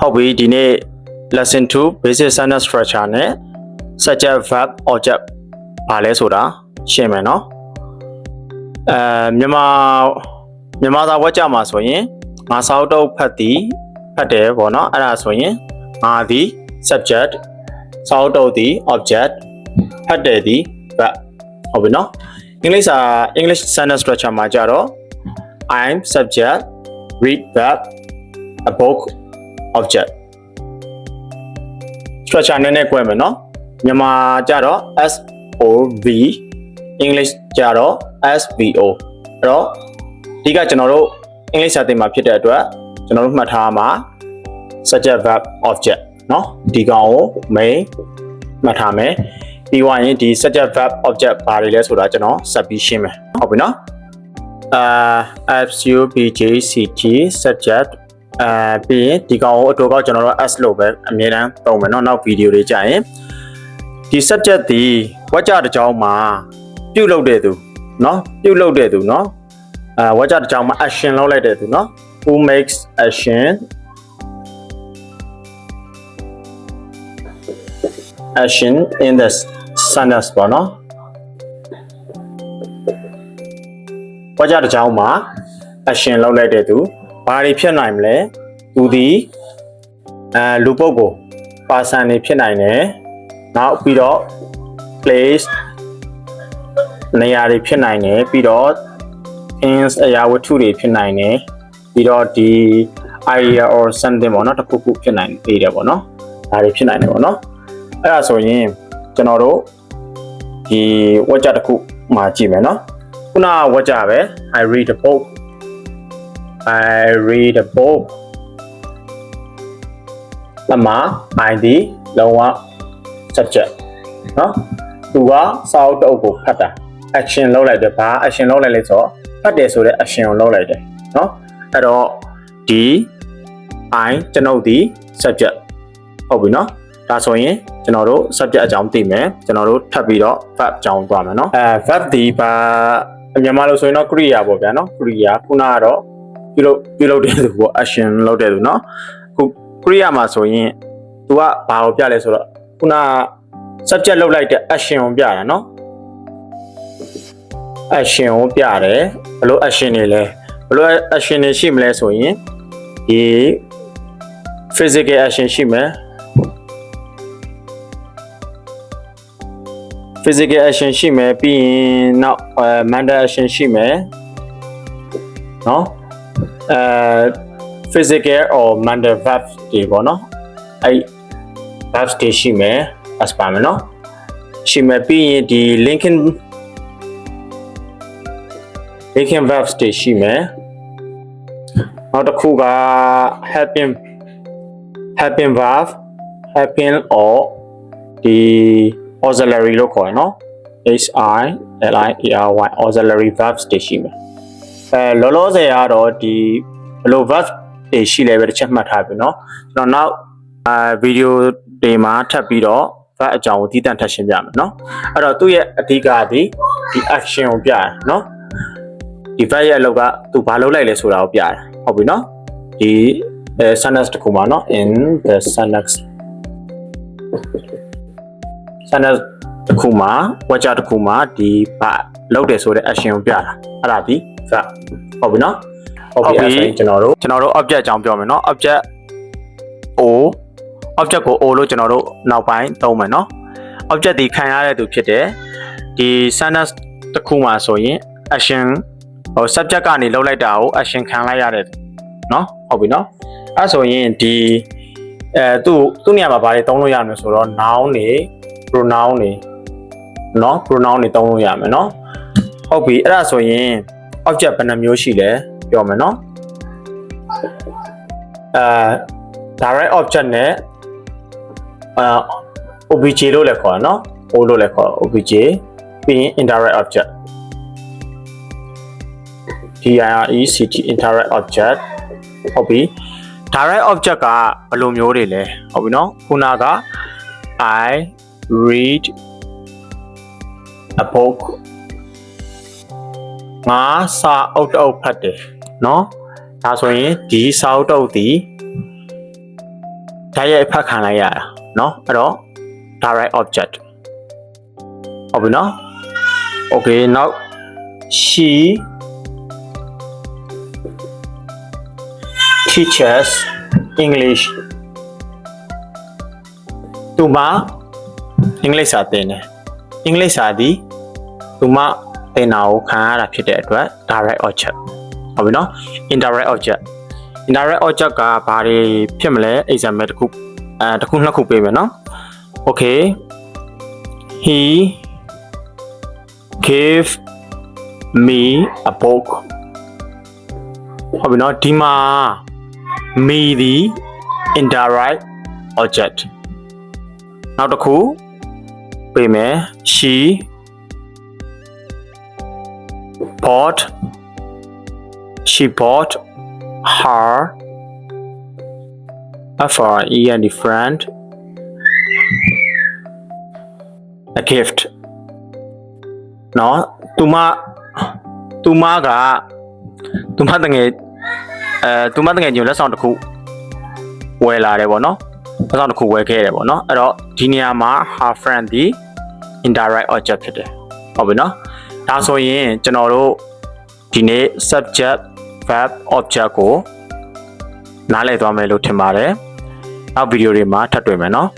ဟုတ်ပြီဒီနေ့ lesson 2 basic sentence structure နဲ့ subject verb object ဘာလဲဆိုတာရှင်းမယ်နော်မြန်မာစာဝတ်ကြမှာဆိုရင်ငါစာအုပ်တုပ်ဖတ်တယ်ပေါ့နော်အဲ့ဒါဆိုရင်ငါသည် subject စာအုပ်တုပ်သည် object ဖတ်တယ်သည် verb ဟုတ်ပြီနော်English sentence structure မှာကြတော့ I'm subject read verb a book object structure နည်းနည်းကွဲမယ်နော်မြန်မာကြတော့ SOV English ကြတော့ SVO အဲ့တော့ဒီကကျွန်တော်တို့ English စာသင်မှာဖြစ်တဲ့အတွက်ကျွန်တော်တို့မှတ်ထားမှာ subject verb object เนาะဒီကောင်ကို main မှတ်ထားမယ်ပြီးသွားရင်ဒီ subject verb object ဘာတွေလဲဆိုတာကျွန်တော်ဆက်ပြီးရှင်းမယ်ဟုတ်ပြီเนาะSUBJCT subject ပြီးရင်ဒီကောင်ကိုအတူကောက်ကျွန်တော်တို့ S လို့ပဲအမြဲတမ်းသုံးမယ်เนาะနောက်ဗီဒီယိုတွေကြာရင်ဒီ subject ဒီဝါကြတစ်ကြောင်းမှာပြုလုပ်တဲ့သူเนาะပြုလုပ်တဲ့သူเนาะဝါကြတစ်ကြောင်းမှာ action လုပ်လိုက်တဲ့သူเนาะ who makes action in the sentence ပေါ့เนาะဝါကြတစ်ကြောင်းမှာ action လုပ်လိုက်တဲ့သူဘာတွေဖြစ်နိုင်မလဲသူဒီလူပုဂ္ဂိုလ် person တွေဖြစ်နိုင်တယ်နောက်ပြီးတော့ place နေရာတွေဖြစ်နိုင်တယ်ပြီးတော့ things အရာဝတ္ထုတွေဖြစ်နိုင်တယ်ပြီးတော့ဒီ idea or something ပေါ့နော်တစ်ခုခုဖြစ်နိုင်သေးတယ်ပေါ့နော်ဒါတွေဖြစ်နိုင်တယ်ပေါ့နော်အဲ့ဒါဆိုရင်ကျွန်တော်တို့ဒီဝါကြတစ်ခုမှာကြည့်မယ်နော်ခုနကဝါကြပဲ I read a book အမှ I ဒီလုံးဝ subject နော်သူကစာအုပ်တုပ်ကိုဖတ်တာ action လုပ်လိုက်တယ်ဘာ action လုပ်လိုက်လဲဆိုတော့ဖတ်တယ်ဆိုတဲ့ action ကိုလုပ်လိုက်တယ်နော်အဲ့တော့ဒီ I ကျွန်ုပ်ဒီ subject ဟုတ်ပြီနော်ဒါဆိုရင်ကျွန်တော်တို့ subject အကြောင်းသိမယ်ကျွန်တော်တို့ထပ်ပြီးတော့ verb အကြောင်းသွားမယ်နော်verb ဒီဘာမြန်မာလိုဆိုရင်တော့ကရိယာပေါ့ဗျာနော်ကရိယာခုနကတော့ပြုလုပ်တဲ့သူပေါ့ action လုပ်တဲ့သူနော်ခုကရိယာမှာဆိုရင်သူကဘာကိုပြလဲဆိုတော့ခုန subject လုပ်လိုက်တဲ့ action ကိုပြတာနော် action ကိုပြတယ်ဘယ်လို action တွေလဲဘယ်လို action တွေရှိမလဲဆိုရင်ဒီ physical action ရှိမယ် physical action ရှိမယ်ပြီးရင်နောက်mental action ရှိမယ်နော်physical or mental verbs တွေပေါ့နော်အဲ့ verbs တွေရှိမယ်as ပါမယ်နော်ရှိမယ်ပြီးရင်ဒီ linking verbs တွေရှိမယ်နောက်တစ်ခုက helping verb helping or ဒီ auxiliary လို့ခေါ်ရနော် HILIERY auxiliary verbs တွေရှိမယ်လောလောဆယ်ကတော့ဒီဘယ်လို verbs တွေရှိလဲပဲတစ်ချက်မှတ်ထားပြီเนาะကျွန်တော်နောက်ဗီဒီယိုတွေမှာထပ်ပြီးတော့ verb အကြောင်းကိုတည်တံ့ထပ်ရှင်းပြမယ်เนาะအဲ့တော့သူ့ရဲ့အဓိကဒီ action ကိုပြတယ်เนาะဒီ verb ရဲ့အလုပ်ကသူဘာလုပ်လိုက်လဲဆိုတာကိုပြတယ်ဟုတ်ပြီเนาะဒီ sentence တစ်ခုမှာเนาะ in the sentence တစ်ခုမှာဝါကြတစ်ခုမှာဒီဘာလုပ်တယ်ဆိုတဲ့ action ကိုပြတာအဲ့ဒါဒီ verb ဟုတ်ပြီเนาะဟုတ်ပြီအဲ့ဒါကျွန်တော်တို့ object အကြောင်းပြောမယ်เนาะ objectကို O လို့ကျွန်တော်တို့နောက်ပိုင်းသုံးမယ်เนาะ object ဒီခံရတဲ့သူဖြစ်တယ်ဒီ sentence တစ်ခုမှာဆိုရင် action subject ကနေလုပ်လိုက်တာကို action ခံလိုက်ရတဲ့เนาะဟုတ်ပြီเนาะအဲ့ဆိုရင်ဒီသူ့နေရာမှာဘာတွေသုံးလို့ရမလဲဆိုတော့ noun တွေ pronoun တွေเนาะ pronoun တွေသုံးလို့ရမယ်เนาะဟုတ်ပြီအဲ့ဒါဆိုရင် object ဘယ်နှမျိုးရှိလဲပြောမယ်เนาะdirect object နဲ့obj လို့လည်းခေါ်ရနော် O လို့လည်းခေါ် obj ပြီးရင် indirect object direct indirect object ဟုတ်ပြီ direct object ကဘယ်လိုမျိုးတွေလဲဟုတ်ပြီနော်ခုနက I read a book ငါစာအုပ်တုပ်ဖတ်တယ်เนาะဒါဆိုရင်ဒီစာအုပ်တုပ်ဒီ ဓာတ်ရိုက်ဖတ်ခံလိုက်ရတာเนาะအဲ့တော့ direct object ဟုတ်ပြီเนาะ okay now she teaches English သူမအင်္ဂလိပ်စာသင်တယ်အင်္ဂလိပ်စာသည်သူမသင်တာကိုခံရတာဖြစ်တဲ့အတွက် direct object ဟုတ်ပြီနော် indirect object ကဘာတွေဖြစ်မလဲ example တစ်ခုနှစ်ခုပေးမယ်နော် okay he gave me a book ဟုတ်ပြီနော်ဒီမှာ me ဒီ indirect object နောက်တစ်ခုပေးမယ် she bought her a friend a gift နော်သူမတငယ်ညလက်ဆောင်တစ်ခုဝယ်လာတယ်ပေါ့နော်လက်ဆောင်တစ်ခုဝယ်ခဲ့တယ်ပေါ့နော်အဲ့တော့ဒီနေရာမှာ her friend ဒီ indirect object ဖြစ်တယ်ဟုတ်ပြီနော်ဒါဆိုရင်ကျွန်တော်တို့ဒီနေ့ subject verb object ကိုနားလည်သွားမယ်လို့ထင်ပါတယ်နောက်ဗီဒီယိုတွေမှာထပ်တွေ့မယ်နော်